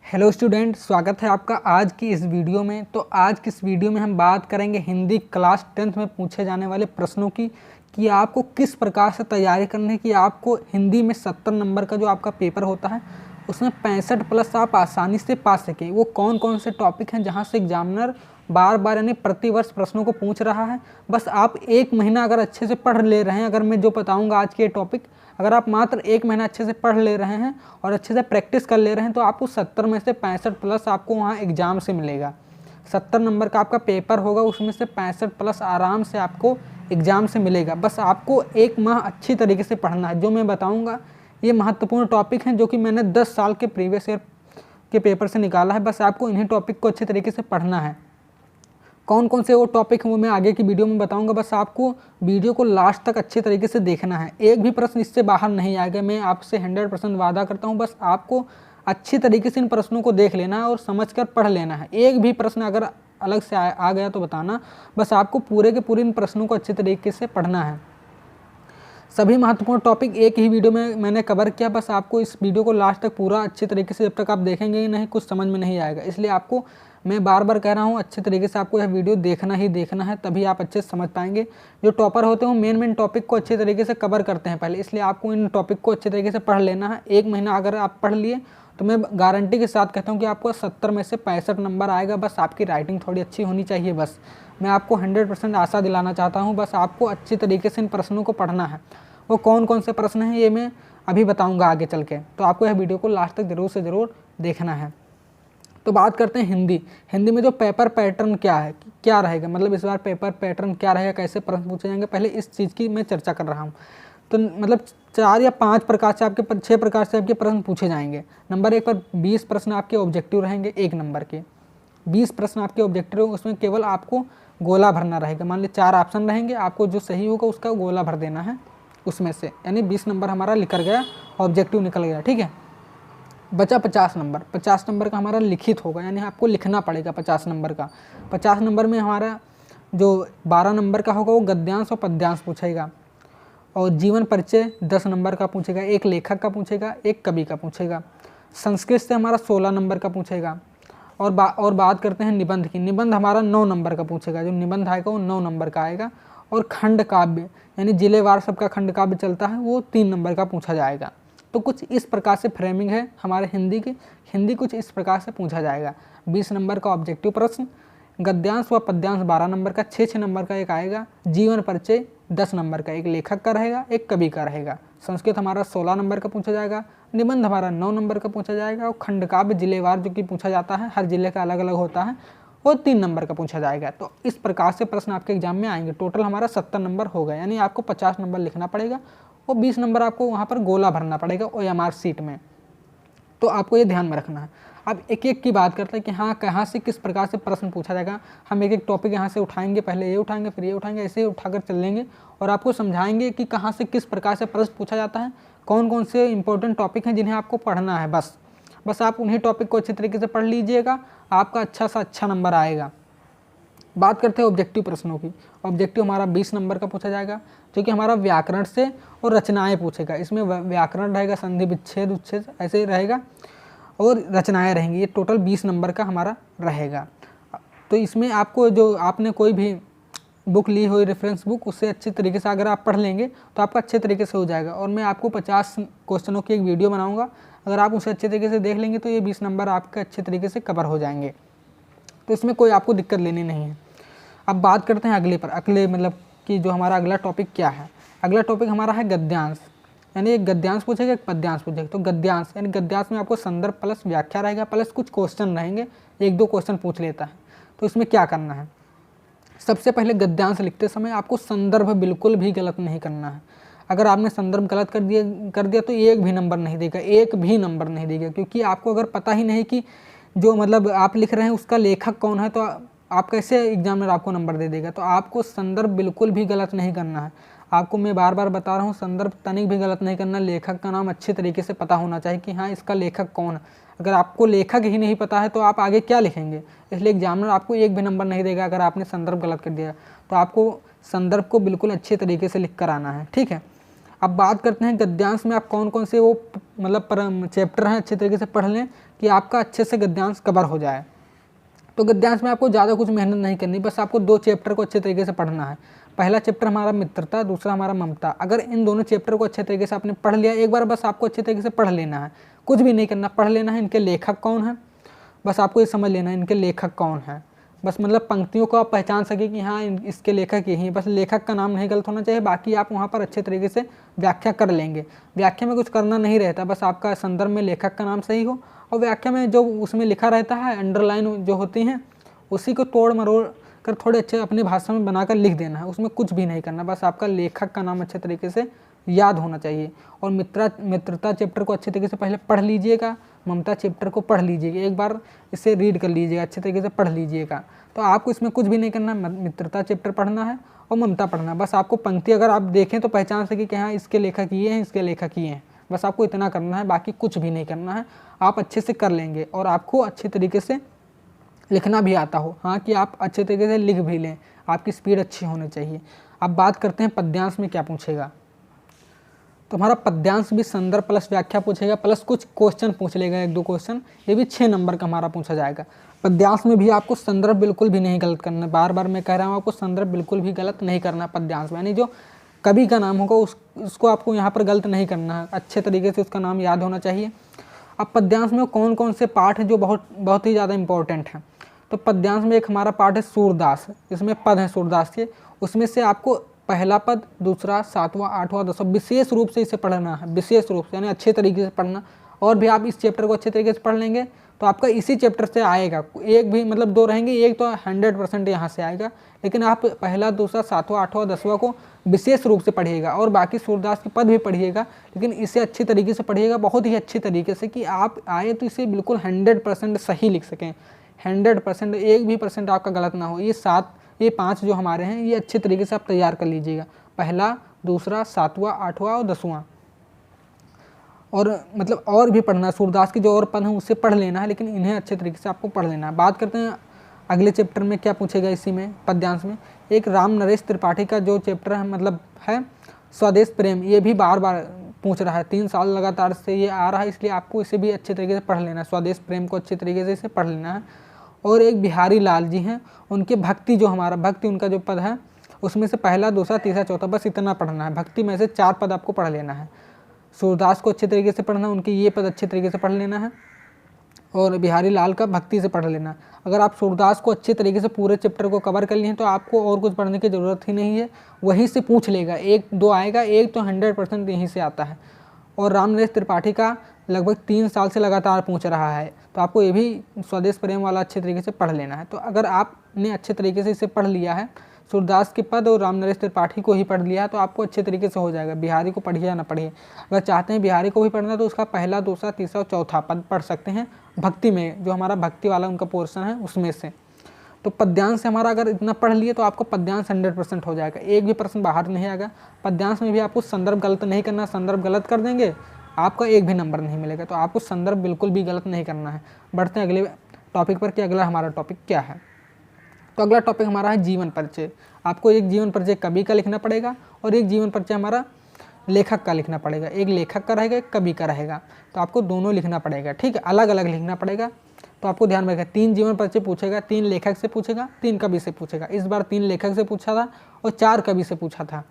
Hello student, स्वागत है आपका आज की इस वीडियो में। तो आज की इस वीडियो में हम बात करेंगे हिंदी क्लास 10th में पूछे जाने वाले प्रश्नों की कि आपको किस प्रकार से तैयारी करनी है कि आपको हिंदी में 70 नंबर का जो आपका पेपर होता है उसमें 65 प्लस आप आसानी से पा सकें। वो कौन कौन से टॉपिक हैं जहाँ से एग्जामिनर बार बार यानी प्रतिवर्ष प्रश्नों को पूछ रहा है। बस आप एक महीना अगर अच्छे से पढ़ ले रहे हैं, अगर मैं जो बताऊँगा आज के टॉपिक, अगर आप मात्र एक महीना अच्छे से पढ़ ले रहे हैं और अच्छे से प्रैक्टिस कर ले रहे हैं तो आपको 70 में से 65 प्लस आपको वहाँ एग्ज़ाम से मिलेगा। 70 नंबर का आपका पेपर होगा, उसमें से 65 प्लस आराम से आपको एग्ज़ाम से मिलेगा। बस आपको एक माह अच्छी तरीके से पढ़ना है। जो मैं बताऊँगा ये महत्वपूर्ण टॉपिक हैं जो कि मैंने 10 साल के प्रीवियस ईयर के पेपर से निकाला है। बस आपको इन्हीं टॉपिक को अच्छे तरीके से पढ़ना है। कौन कौन से वो टॉपिक हैं वो मैं आगे की वीडियो में बताऊंगा। बस आपको वीडियो को लास्ट तक अच्छे तरीके से देखना है, एक भी प्रश्न इससे बाहर नहीं आएगा, मैं आपसे 100% वादा करता हूं। बस आपको अच्छी तरीके से इन प्रश्नों को देख लेना है और समझकर पढ़ लेना है। एक भी प्रश्न अगर अलग से आ गया तो बताना। बस आपको पूरे के पूरे इन प्रश्नों को अच्छे तरीके से पढ़ना है। सभी महत्वपूर्ण टॉपिक एक ही वीडियो में मैंने कवर किया। बस आपको इस वीडियो को लास्ट तक पूरा अच्छे तरीके से, जब तक आप देखेंगे ही नहीं कुछ समझ में नहीं आएगा। इसलिए आपको मैं बार बार कह रहा हूँ अच्छे तरीके से आपको यह वीडियो देखना ही देखना है, तभी आप अच्छे से समझ पाएंगे। जो टॉपर होते हैं वो मेन टॉपिक को अच्छे तरीके से कवर करते हैं पहले, इसलिए आपको इन टॉपिक को अच्छे तरीके से पढ़ लेना है। एक महीना अगर आप पढ़ लिए तो मैं गारंटी के साथ कहता हूँ कि आपको 70 में से 65 नंबर आएगा। बस आपकी राइटिंग थोड़ी अच्छी होनी चाहिए। बस मैं आपको 100% आशा दिलाना चाहता हूँ। बस आपको अच्छी तरीके से इन प्रश्नों को पढ़ना है। वो कौन कौन से प्रश्न हैं ये मैं अभी बताऊँगा आगे चल के, तो आपको यह वीडियो को लास्ट तक ज़रूर से ज़रूर देखना है। तो बात करते हैं हिंदी में जो पेपर पैटर्न क्या रहेगा, मतलब इस बार पेपर पैटर्न क्या रहेगा, कैसे प्रश्न पूछे जाएंगे, पहले इस चीज़ की मैं चर्चा कर रहा हूँ। तो मतलब 4 या 5 प्रकार से आपके 6 प्रकार से आपके प्रश्न पूछे जाएंगे। नंबर 1 पर 20 प्रश्न आपके ऑब्जेक्टिव रहेंगे, 1 नंबर के 20 प्रश्न आपके ऑब्जेक्टिव होंगे। उसमें केवल आपको गोला भरना रहेगा। मान लीजिए 4 ऑप्शन रहेंगे, आपको जो सही होगा उसका गोला भर देना है उसमें से, यानी 20 नंबर हमारा निकल गया, ऑब्जेक्टिव निकल गया। ठीक है, बचा 50 नंबर। 50 नंबर का हमारा लिखित होगा, यानी आपको लिखना पड़ेगा 50 नंबर का। 50 नंबर में हमारा जो 12 नंबर का होगा वो गद्यांश और पद्यांश पूछेगा, और जीवन परिचय 10 नंबर का पूछेगा, एक लेखक का पूछेगा, एक कवि का पूछेगा। संस्कृत से हमारा 16 नंबर का पूछेगा। और बात करते हैं निबंध की। निबंध हमारा 9 नंबर का पूछेगा, जो निबंध आएगा वो 9 नंबर का आएगा। और खंड काव्य यानी जिलेवार सबका खंड काव्य चलता है, वो 3 नंबर का पूछा जाएगा। तो कुछ इस प्रकार से फ्रेमिंग है हमारे हिंदी की। हिंदी कुछ इस प्रकार से पूछा जाएगा। 20 नंबर का ऑब्जेक्टिव प्रश्न, गद्यांश व पद्यांश 12 नंबर का, 6 नंबर का एक आएगा। जीवन परिचय 10 नंबर का, एक लेखक का रहेगा, एक कवि का रहेगा। संस्कृत हमारा 16 नंबर का पूछा जाएगा। निबंध हमारा 9 नंबर का पूछा जाएगा। और खंड काव्य जिलेवार जो कि पूछा जाता है, हर जिले का अलग अलग होता है, वो 3 नंबर का पूछा जाएगा। तो इस प्रकार से प्रश्न आपके एग्जाम में आएंगे। टोटल हमारा 70 नंबर होगा, यानी आपको 50 नंबर लिखना पड़ेगा और 20 नंबर आपको वहाँ पर गोला भरना पड़ेगा OMR सीट में। तो आपको ये ध्यान में रखना है। अब एक एक की बात करते हैं कि हाँ कहाँ से किस प्रकार से प्रश्न पूछा जाएगा। हम एक एक टॉपिक यहाँ से उठाएंगे, पहले ये उठाएंगे फिर ये उठाएंगे, ऐसे ही उठाकर चलेंगे और आपको समझाएंगे कि कहाँ से किस प्रकार से प्रश्न पूछा जाता है, कौन कौन से इंपॉर्टेंट टॉपिक हैं जिन्हें आपको पढ़ना है। बस आप उन्हीं टॉपिक को अच्छे तरीके से पढ़ लीजिएगा, आपका अच्छा सा अच्छा नंबर आएगा। बात करते हैं ऑब्जेक्टिव प्रश्नों की। ऑब्जेक्टिव हमारा 20 नंबर का पूछा जाएगा, जो कि हमारा व्याकरण से और रचनाएं पूछेगा। इसमें व्याकरण रहेगा, संधि विच्छेद उच्छेद ऐसे ही रहेगा, और रचनाएं रहेंगी। ये टोटल 20 नंबर का हमारा रहेगा। तो इसमें आपको जो आपने कोई भी बुक ली हो, रेफरेंस बुक, उससे अच्छे तरीके से अगर आप पढ़ लेंगे तो आपका अच्छे तरीके से हो जाएगा। और मैं आपको 50 क्वेश्चनों की एक वीडियो बनाऊँगा, अगर आप उसे अच्छे तरीके से देख लेंगे तो ये 20 नंबर आपके अच्छे तरीके से कवर हो जाएंगे। तो इसमें कोई आपको दिक्कत लेनी नहीं है। अब बात करते हैं अगले मतलब कि जो हमारा अगला टॉपिक क्या है। अगला टॉपिक हमारा है गद्यांश, यानी एक गद्यांश पूछेगा, एक पद्यांश पूछेगा। तो गद्यांश यानी गद्यांश में आपको संदर्भ प्लस व्याख्या रहेगा, प्लस कुछ क्वेश्चन रहेंगे, 1-2 क्वेश्चन पूछ लेता है। तो इसमें क्या करना है, सबसे पहले गद्यांश लिखते समय आपको संदर्भ बिल्कुल भी गलत नहीं करना है। अगर आपने संदर्भ गलत कर दिया तो एक भी नंबर नहीं देगा, एक भी नंबर नहीं देगा। क्योंकि आपको अगर पता ही नहीं कि जो मतलब आप लिख रहे हैं उसका लेखक कौन है, तो आप कैसे एग्जामिनर आपको नंबर दे देगा। तो आपको संदर्भ बिल्कुल भी गलत नहीं करना है। आपको मैं बार बार बता रहा हूँ, संदर्भ तनिक भी गलत नहीं करना। लेखक का नाम अच्छे तरीके से पता होना चाहिए कि हाँ इसका लेखक कौन है। अगर आपको लेखक ही नहीं पता है तो आप आगे क्या लिखेंगे। इसलिए एग्जामिनर आपको एक भी नंबर नहीं देगा अगर आपने संदर्भ गलत कर दिया। तो आपको संदर्भ को बिल्कुल अच्छे तरीके से लिख कर आना है। ठीक है, अब बात करते हैं गद्यांश में आप कौन कौन से वो मतलब चैप्टर हैं अच्छे तरीके से पढ़ लें कि आपका अच्छे से गद्यांश कवर हो जाए। तो गद्यांश में आपको ज़्यादा कुछ मेहनत नहीं करनी, बस आपको 2 चैप्टर को अच्छे तरीके से पढ़ना है। पहला चैप्टर हमारा मित्रता, दूसरा हमारा ममता। अगर इन दोनों चैप्टर को अच्छे तरीके से आपने पढ़ लिया, एक बार बस आपको अच्छे तरीके से पढ़ लेना है, कुछ भी नहीं करना, पढ़ लेना है। इनके लेखक कौन है, बस आपको ये समझ लेना है इनके लेखक कौन है। बस मतलब पंक्तियों को आप पहचान सके कि हाँ इसके लेखक यही, बस लेखक का नाम नहीं गलत होना चाहिए, बाकी आप वहाँ पर अच्छे तरीके से व्याख्या कर लेंगे। व्याख्या में कुछ करना नहीं रहता, बस आपका संदर्भ में लेखक का नाम सही हो और व्याख्या में जो उसमें लिखा रहता है अंडरलाइन जो होती हैं उसी को तोड़ मरोड़ कर थोड़े अच्छे अपनी भाषा में बनाकर लिख देना है, उसमें कुछ भी नहीं करना, बस आपका लेखक का नाम अच्छे तरीके से याद होना चाहिए। और मित्रता चैप्टर को अच्छे तरीके से पहले पढ़ लीजिएगा, ममता चैप्टर को पढ़ लीजिएगा, एक बार इसे रीड कर लीजिएगा, अच्छे तरीके से पढ़ लीजिएगा। तो आपको इसमें कुछ भी नहीं करना, मित्रता चैप्टर पढ़ना है और ममता पढ़ना है। बस आपको पंक्ति अगर आप देखें तो पहचान सके कि हाँ इसके लेखक ये हैं, इसके लेखक ये हैं, बस आपको इतना करना है, बाकी कुछ भी नहीं करना है। आप अच्छे से कर लेंगे और आपको अच्छे तरीके से लिखना भी आता हो, हाँ कि आप अच्छे तरीके से लिख भी लें, आपकी स्पीड अच्छी होनी चाहिए। अब बात करते हैं पद्यांश में क्या पूछेगा। तो हमारा पद्यांश भी संदर्भ प्लस व्याख्या पूछेगा, प्लस कुछ क्वेश्चन पूछ लेगा, 1-2 क्वेश्चन, ये भी 6 नंबर का हमारा पूछा जाएगा। पद्यांश में भी आपको संदर्भ बिल्कुल भी नहीं गलत करना, बार बार मैं कह रहा हूँ आपको संदर्भ बिल्कुल भी गलत नहीं करना पद्यांश में, यानी जो कवि का नाम होगा उसको आपको यहाँ पर गलत नहीं करना है, अच्छे तरीके से उसका नाम याद होना चाहिए। अब पद्यांश में कौन कौन से पाठ हैं जो बहुत ही ज़्यादा इंपॉर्टेंट हैं। तो पद्यांश में एक हमारा पाठ है सूरदास, इसमें पद हैं सूरदास के, उसमें से आपको पहला पद, दूसरा, 7वां, 8वां, 10वां विशेष रूप से इसे पढ़ना है, विशेष रूप से यानी अच्छे तरीके से पढ़ना। और भी आप इस चैप्टर को अच्छे तरीके से पढ़ लेंगे तो आपका इसी चैप्टर से आएगा, एक भी मतलब 2 रहेंगे, एक तो 100% यहाँ से आएगा, लेकिन आप पहला, दूसरा, 7वां, 8वां, 10वां को विशेष रूप से पढ़िएगा और बाकी सूरदास के पद भी पढ़िएगा, लेकिन इसे अच्छी तरीके से पढ़िएगा, बहुत ही अच्छी तरीके से, कि आप आए तो इसे बिल्कुल 100% सही लिख सकें, 100%, एक भी परसेंट आपका गलत ना हो। ये 5 जो हमारे हैं ये अच्छे तरीके से आप तैयार कर लीजिएगा, पहला, दूसरा, 7वां, 8वां और 10वां। और मतलब और भी पढ़ना है, सूरदास की जो और पद हैं उससे पढ़ लेना है, लेकिन इन्हें अच्छे तरीके से आपको पढ़ लेना है। बात करते हैं अगले चैप्टर में क्या पूछेगा, इसी में पद्यांश में एक राम नरेश त्रिपाठी का जो चैप्टर है मतलब है स्वदेश प्रेम, ये भी बार बार पूछ रहा है, 3 साल लगातार से ये आ रहा है, इसलिए आपको इसे भी अच्छे तरीके से पढ़ लेना है, स्वदेश प्रेम को अच्छे तरीके से इसे पढ़ लेना है। और एक बिहारी लाल जी हैं, उनके भक्ति जो हमारा भक्ति उनका जो पद है उसमें से पहला, दूसरा, तीसरा, चौथा, बस इतना पढ़ना है। भक्ति में से 4 पद आपको पढ़ लेना है। सूरदास को अच्छे तरीके से पढ़ना, उनके ये पद अच्छे तरीके से पढ़ लेना है और बिहारी लाल का भक्ति से पढ़ लेना। अगर आप सूरदास को अच्छे तरीके से पूरे चैप्टर को कवर कर लिए तो आपको और कुछ पढ़ने की ज़रूरत ही नहीं है, वहीं से पूछ लेगा, 1-2 आएगा, एक तो 100% यहीं से आता है। और राम नरेश त्रिपाठी का लगभग 3 साल से लगातार पूछ रहा है, तो आपको ये भी स्वदेश प्रेम वाला अच्छे तरीके से पढ़ लेना है। तो अगर आपने अच्छे तरीके से इसे पढ़ लिया है, सूरदास के पद और राम नरेश त्रिपाठी को ही पढ़ लिया है, तो आपको अच्छे तरीके से हो जाएगा। बिहारी को पढ़िए या ना पढ़िए, अगर चाहते हैं बिहारी को भी पढ़ना तो उसका पहला, दूसरा, तीसरा और चौथा पद पढ़ सकते हैं भक्ति में, जो हमारा भक्ति वाला उनका पोर्शन है उसमें से। तो पद्यांश से हमारा अगर इतना पढ़ लिए तो आपको पद्यांश 100% हो जाएगा, एक भी प्रश्न बाहर नहीं आएगा। पद्यांश में भी आपको संदर्भ गलत नहीं करना, संदर्भ गलत कर देंगे आपका एक भी नंबर नहीं मिलेगा, तो आपको संदर्भ बिल्कुल भी गलत नहीं करना है। बढ़ते हैं अगले टॉपिक पर कि अगला हमारा टॉपिक क्या है। तो अगला टॉपिक हमारा है जीवन परिचय। आपको एक जीवन परिचय कवि का लिखना पड़ेगा और एक जीवन परिचय हमारा लेखक का लिखना पड़ेगा, एक लेखक का रहेगा, एक कवि का रहेगा, तो आपको दोनों लिखना पड़ेगा, ठीक है, अलग अलग लिखना पड़ेगा। तो आपको ध्यान रखिएगा, 3 जीवन परिचय पूछेगा, 3 लेखक से पूछेगा, 3 कवि से पूछेगा। इस बार 3 लेखक से पूछा था और 4 कवि से पूछा था,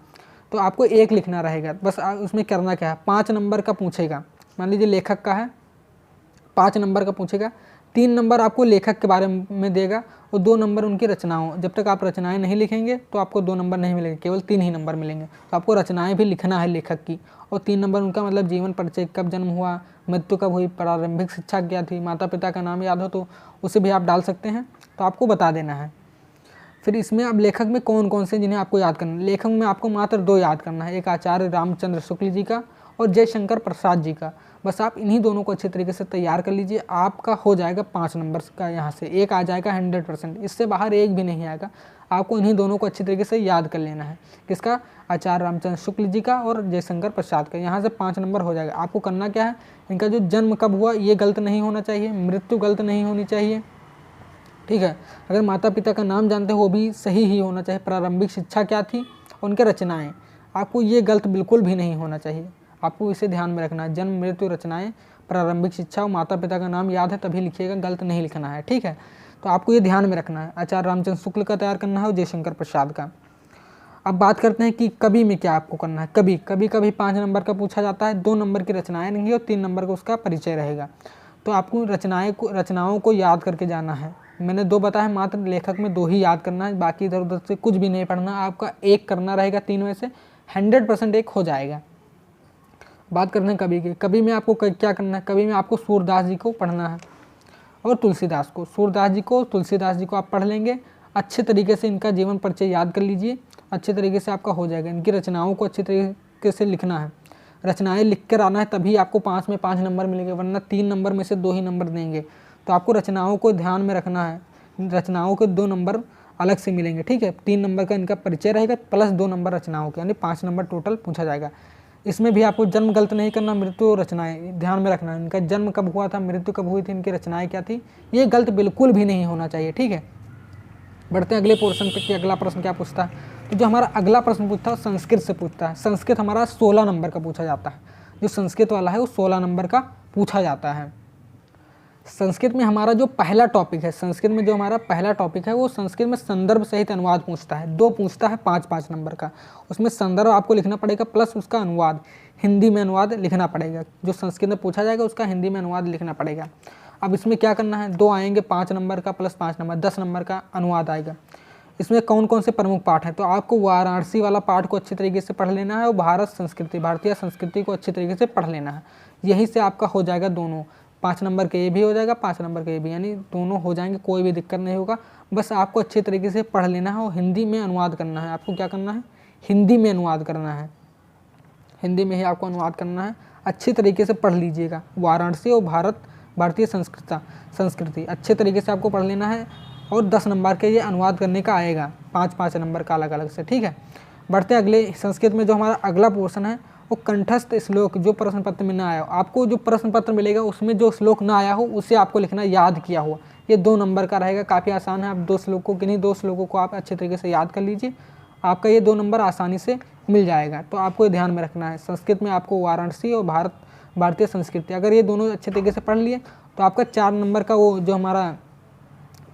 तो आपको एक लिखना रहेगा। बस उसमें करना क्या है, 5 नंबर का पूछेगा, मान लीजिए लेखक का है 5 नंबर का पूछेगा, 3 नंबर आपको लेखक के बारे में देगा और 2 नंबर उनकी रचनाओं। जब तक आप रचनाएं नहीं लिखेंगे तो आपको 2 नंबर नहीं मिलेंगे, केवल 3 ही नंबर मिलेंगे। तो आपको रचनाएं भी लिखना है लेखक की, और 3 नंबर उनका मतलब जीवन परिचय, कब जन्म हुआ, मृत्यु कब हुई, प्रारंभिक शिक्षा क्या थी, माता पिता का नाम याद हो तो उसे भी आप डाल सकते हैं, तो आपको बता देना है। फिर इसमें अब लेखक में कौन कौन से जिन्हें आपको याद करना है, लेखक में आपको मात्र 2 याद करना है, एक आचार्य रामचंद्र शुक्ल जी का और जयशंकर प्रसाद जी का। बस आप इन्हीं दोनों को अच्छे तरीके से तैयार कर लीजिए, आपका हो जाएगा 5 नंबर का, यहाँ से एक आ जाएगा 100%, इससे बाहर एक भी नहीं आएगा। आपको इन्हीं दोनों को अच्छे तरीके से याद कर लेना है, किसका, आचार्य रामचंद्र शुक्ल जी का और जयशंकर प्रसाद का, यहाँ से 5 नंबर हो जाएगा। आपको करना क्या है, इनका जो जन्म कब हुआ ये गलत नहीं होना चाहिए, मृत्यु गलत नहीं होनी चाहिए, ठीक है। अगर माता पिता का नाम जानते हो वो भी सही ही होना चाहिए, प्रारंभिक शिक्षा क्या थी, उनके रचनाएं, आपको ये गलत बिल्कुल भी नहीं होना चाहिए, आपको इसे ध्यान में रखना है। जन्म, मृत्यु, रचनाएं प्रारंभिक शिक्षा और माता पिता का नाम याद है तभी लिखिएगा, गलत नहीं लिखना है, ठीक है। तो आपको ये ध्यान में रखना है। आचार्य रामचंद्र शुक्ल का तैयार करना है और जयशंकर प्रसाद का। अब बात करते हैं कि कवि में क्या आपको करना है। कवि 5 नंबर का पूछा जाता है, 2 नंबर की रचनाएं रहेंगी और 3 नंबर का उसका परिचय रहेगा। तो आपको रचनाओं को याद करके जाना है। मैंने 2 बताया, मात्र लेखक में 2 ही याद करना है, बाकी इधर उधर से कुछ भी नहीं पढ़ना। आपका 1 करना रहेगा, 3 में से 100% 1 हो जाएगा। बात करते हैं कवि की। कवि में आपको क्या करना है, कवि में आपको सूरदास जी को पढ़ना है और तुलसीदास को। सूरदास जी को, तुलसीदास जी को आप पढ़ लेंगे अच्छे तरीके से, इनका जीवन परिचय याद कर लीजिए, अच्छे तरीके से आपका हो जाएगा। इनकी रचनाओं को अच्छे तरीके से लिखना है, रचनाएं लिख कर आना है, तभी आपको 5 में 5 नंबर मिलेंगे, वरना 3 नंबर में से 2 ही नंबर देंगे। तो आपको रचनाओं को ध्यान में रखना है, रचनाओं के 2 नंबर अलग से मिलेंगे, ठीक है। 3 नंबर का इनका परिचय रहेगा प्लस 2 नंबर रचनाओं के, यानी 5 नंबर टोटल पूछा जाएगा। इसमें भी आपको जन्म गलत नहीं करना, मृत्यु और रचनाएं ध्यान में रखना है। इनका जन्म कब हुआ था, मृत्यु कब हुई थी, इनकी रचनाएं क्या थी, ये गलत बिल्कुल भी नहीं होना चाहिए, ठीक है। बढ़ते हैं अगले पोर्शन पे कि अगला प्रश्न क्या पूछता है। तो जो हमारा अगला प्रश्न पूछता है संस्कृत से पूछता है। संस्कृत हमारा 16 नंबर का पूछा जाता है, जो संस्कृत वाला है वो 16 नंबर का पूछा जाता है। संस्कृत में हमारा जो पहला टॉपिक है, संस्कृत में जो हमारा पहला टॉपिक है वो संस्कृत में संदर्भ सहित अनुवाद पूछता है। 2 पूछता है 5-5 नंबर का, उसमें संदर्भ आपको लिखना पड़ेगा प्लस उसका अनुवाद, हिंदी में अनुवाद लिखना पड़ेगा। जो संस्कृत में पूछा जाएगा उसका हिंदी में अनुवाद लिखना पड़ेगा। अब इसमें क्या करना है, 2 आएंगे 5 नंबर का प्लस 5 नंबर, 10 नंबर का अनुवाद आएगा। इसमें कौन कौन से प्रमुख पाठ हैं, तो आपको वाराणसी वाला पाठ को अच्छी तरीके से पढ़ लेना है और भारतीय संस्कृति को अच्छी तरीके से पढ़ लेना है। यहीं से आपका हो जाएगा दोनों, 5 नंबर के ये भी हो जाएगा, 5 नंबर के ये भी, यानी दोनों हो जाएंगे, कोई भी दिक्कत नहीं होगा। बस आपको अच्छे तरीके से पढ़ लेना है और हिंदी में अनुवाद करना है। आपको क्या करना है, हिंदी में अनुवाद करना है, हिंदी में ही आपको अनुवाद करना है। अच्छे तरीके से पढ़ लीजिएगा, वाराणसी और भारतीय संस्कृति अच्छे तरीके से आपको पढ़ लेना है। और 10 नंबर के ये अनुवाद करने का आएगा, 5-5 नंबर का अलग अलग से, ठीक है। बढ़ते अगले संस्कृत में जो हमारा अगला पोर्शन है वो कंठस्थ श्लोक, जो प्रश्न पत्र में ना आया हो, आपको जो प्रश्न पत्र मिलेगा उसमें जो श्लोक ना आया हो उसे आपको लिखना याद किया हुआ। ये 2 नंबर का रहेगा, काफ़ी आसान है। आप 2 श्लोकों, किन्हीं 2 श्लोकों को आप अच्छे तरीके से याद कर लीजिए, आपका ये 2 नंबर आसानी से मिल जाएगा। तो आपको ध्यान में रखना है, संस्कृत में आपको वाराणसी और भारतीय संस्कृति, अगर ये दोनों अच्छे तरीके से पढ़ लिए तो आपका 4 नंबर का वो जो हमारा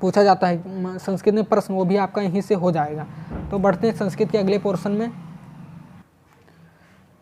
पूछा जाता है संस्कृत में प्रश्न, वो भी आपका यहीं से हो जाएगा। तो बढ़ते हैं संस्कृत के अगले पोर्शन में।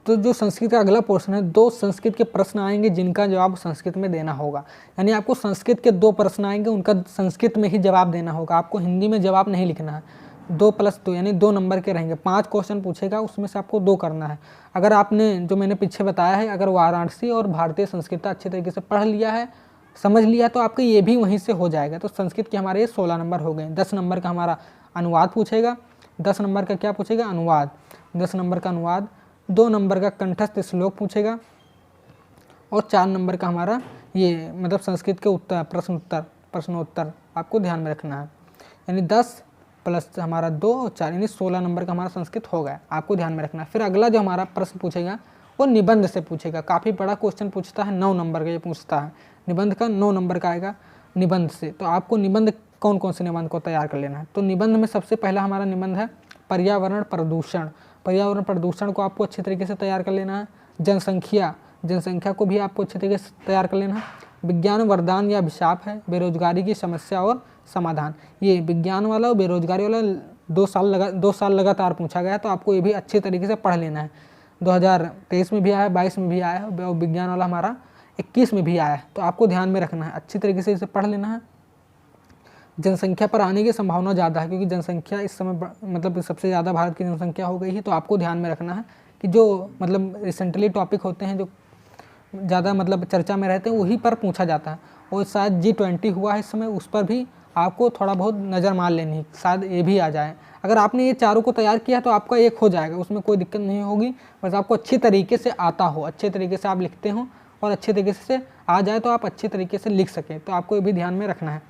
तो जो संस्कृत का अगला पोर्शन है, 2 संस्कृत के प्रश्न आएंगे जिनका जवाब संस्कृत में देना होगा। यानी आपको संस्कृत के 2 प्रश्न आएंगे, उनका संस्कृत में ही जवाब देना होगा, आपको हिंदी में जवाब नहीं लिखना है। 2 + 2 यानी 2 नंबर के रहेंगे। 5 क्वेश्चन पूछेगा, उसमें से आपको 2 करना है। अगर आपने जो मैंने पीछे बताया है, अगर वाराणसी और भारतीय संस्कृति अच्छे तरीके से पढ़ लिया है, समझ लिया, तो आपका ये भी वहीं से हो जाएगा। तो संस्कृत के हमारे 16 नंबर हो गए। 10 नंबर का हमारा अनुवाद पूछेगा, 10 नंबर का क्या पूछेगा, अनुवाद, 10 नंबर का अनुवाद, 2 नंबर का कंठस्थ श्लोक पूछेगा और 4 नंबर का हमारा ये मतलब संस्कृत के उत्तर, प्रश्नोत्तर आपको ध्यान में रखना है। यानी 10 + हमारा 2 और 4 यानी 16 नंबर का हमारा संस्कृत हो गया, आपको ध्यान में रखना है। फिर अगला जो हमारा प्रश्न पूछेगा वो निबंध से पूछेगा। काफ़ी बड़ा क्वेश्चन पूछता है, 9 नंबर का ये पूछता है, निबंध का 9 नंबर का आएगा निबंध से। तो आपको निबंध कौन कौन से निबंध को तैयार कर लेना है। तो निबंध में सबसे पहला हमारा निबंध है पर्यावरण प्रदूषण। पर्यावरण प्रदूषण को आपको अच्छे तरीके से तैयार कर लेना है। जनसंख्या को भी आपको अच्छे तरीके से तैयार कर लेना है। विज्ञान वरदान या अभिशाप है, बेरोजगारी की समस्या और समाधान। ये विज्ञान वाला और बेरोजगारी वाला 2 साल लगातार पूछा गया, तो आपको ये भी अच्छे तरीके से पढ़ लेना है। 2023 में भी आया है, 22 में भी आया है और विज्ञान वाला हमारा 21 में भी आया है। तो आपको ध्यान में रखना है, अच्छी तरीके से इसे पढ़ लेना है। जनसंख्या पर आने की संभावना ज़्यादा है, क्योंकि जनसंख्या इस समय मतलब सबसे ज़्यादा भारत की जनसंख्या हो गई है। तो आपको ध्यान में रखना है कि जो मतलब रिसेंटली टॉपिक होते हैं, जो ज़्यादा मतलब चर्चा में रहते हैं, वही पर पूछा जाता है। और शायद G20 हुआ है इस समय, उस पर भी आपको थोड़ा बहुत नज़र मार लेनी है, शायद ये भी आ जाए। अगर आपने ये चारों को तैयार किया तो आपका 1 हो जाएगा, उसमें कोई दिक्कत नहीं होगी। बस आपको अच्छी तरीके से आता हो, अच्छे तरीके से आप लिखते हो और अच्छे तरीके से आ जाए तो आप अच्छे तरीके से लिख सकें। तो आपको ये भी ध्यान में रखना है।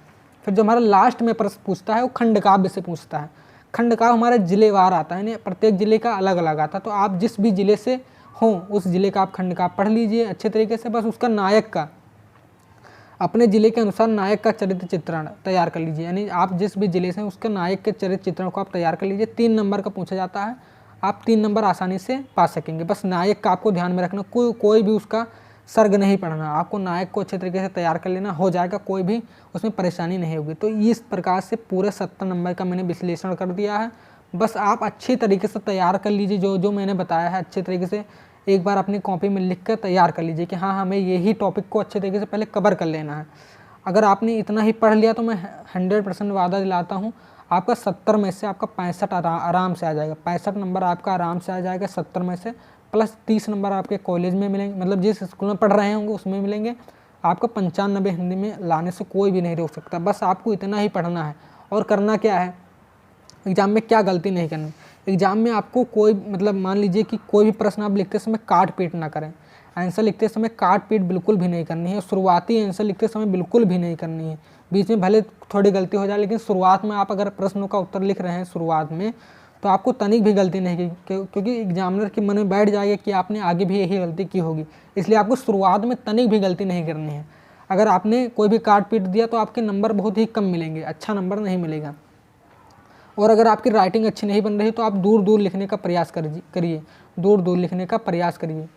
फिर जो हमारा लास्ट में प्रश्न पूछता है वो खंडकाव्य से पूछता है। खंडकाव्य हमारा जिलेवार आता है, यानी प्रत्येक जिले का अलग अलग आता है। तो आप जिस भी जिले से हो उस जिले का आप खंडकाव्य पढ़ लीजिए अच्छे तरीके से। बस उसका नायक का, अपने ज़िले के अनुसार नायक का चरित्र चित्रण तैयार कर लीजिए। यानी आप जिस भी ज़िले से उसके नायक के चरित्र चित्रण को आप तैयार कर लीजिए। 3 नंबर का पूछा जाता है, आप 3 नंबर आसानी से पा सकेंगे। बस नायक का आपको ध्यान में रखना, कोई भी उसका सर्ग नहीं पढ़ना, आपको नायक को अच्छे तरीके से तैयार कर लेना, हो जाएगा, कोई भी उसमें परेशानी नहीं होगी। तो इस प्रकार से पूरे 70 नंबर का मैंने विश्लेषण कर दिया है। बस आप अच्छी तरीके से तैयार कर लीजिए, जो जो मैंने बताया है अच्छे तरीके से एक बार अपनी कॉपी में लिख कर तैयार कर लीजिए कि हाँ हमें यही टॉपिक को अच्छे तरीके से पहले कवर कर लेना है। अगर आपने इतना ही पढ़ लिया तो मैं 100% वादा दिलाता हूँ आपका 70 में से आपका 65 आराम से आ जाएगा। 65 नंबर आपका आराम से आ जाएगा 70 में से, प्लस 30 नंबर आपके कॉलेज में मिलेंगे, मतलब जिस स्कूल में पढ़ रहे होंगे उसमें मिलेंगे। आपका 95 हिंदी में लाने से कोई भी नहीं रोक सकता। बस आपको इतना ही पढ़ना है। और करना क्या है, एग्ज़ाम में क्या गलती नहीं करनी। एग्ज़ाम में आपको कोई मतलब मान लीजिए कि कोई भी प्रश्न आप लिखते समय काट पीट ना करें। आंसर लिखते समय काट पीट बिल्कुल भी नहीं करनी है। शुरुआती आंसर लिखते समय बिल्कुल भी नहीं करनी है। बीच में भले थोड़ी गलती हो जाए, लेकिन शुरुआत में आप अगर प्रश्नों का उत्तर लिख रहे हैं शुरुआत में, तो आपको तनिक भी गलती नहीं की, क्योंकि एग्जामिनर के मन में बैठ जाएगा कि आपने आगे भी यही गलती की होगी। इसलिए आपको शुरुआत में तनिक भी गलती नहीं करनी है। अगर आपने कोई भी काट पीट दिया तो आपके नंबर बहुत ही कम मिलेंगे, अच्छा नंबर नहीं मिलेगा। और अगर आपकी राइटिंग अच्छी नहीं बन रही तो आप दूर दूर लिखने का प्रयास करिए, दूर दूर लिखने का प्रयास करिए।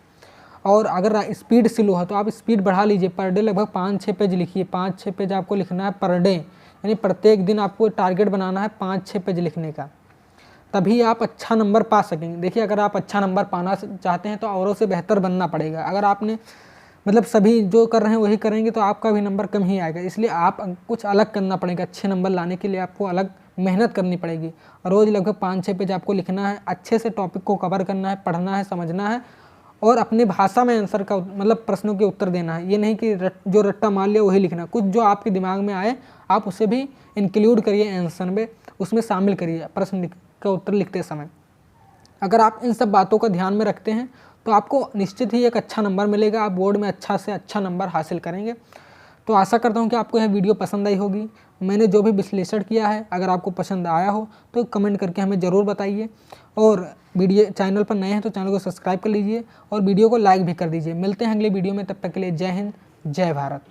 और अगर स्पीड स्लो है तो आप स्पीड बढ़ा लीजिए। पर डे लगभग 5-6 पेज लिखिए। 5-6 पेज आपको लिखना है पर डे, यानी प्रत्येक दिन आपको टारगेट बनाना है 5-6 पेज लिखने का, तभी आप अच्छा नंबर पा सकेंगे। देखिए, अगर आप अच्छा नंबर पाना चाहते हैं तो औरों से बेहतर बनना पड़ेगा। अगर आपने मतलब सभी जो कर रहे हैं वही करेंगे तो आपका भी नंबर कम ही आएगा। इसलिए आप कुछ अलग करना पड़ेगा। अच्छे नंबर लाने के लिए आपको अलग मेहनत करनी पड़ेगी। रोज़ लगभग 5-6 पेज आपको लिखना है, अच्छे से टॉपिक को कवर करना है, पढ़ना है, समझना है और अपनी भाषा में आंसर का मतलब प्रश्नों के उत्तर देना है। ये नहीं कि जो रट्टा मार लिया वही लिखना। कुछ जो आपके दिमाग में आए आप उसे भी इंक्लूड करिए आंसर में, उसमें शामिल करिए प्रश्न का उत्तर लिखते समय। अगर आप इन सब बातों का ध्यान में रखते हैं तो आपको निश्चित ही एक अच्छा नंबर मिलेगा। आप बोर्ड में अच्छा से अच्छा नंबर हासिल करेंगे। तो आशा करता हूँ कि आपको यह वीडियो पसंद आई होगी। मैंने जो भी विश्लेषण किया है अगर आपको पसंद आया हो तो कमेंट करके हमें ज़रूर बताइए। और वीडियो चैनल पर नए हैं तो चैनल को सब्सक्राइब कर लीजिए और वीडियो को लाइक भी कर दीजिए। मिलते हैं अगले वीडियो में, तब तक के लिए जय हिंद, जय भारत।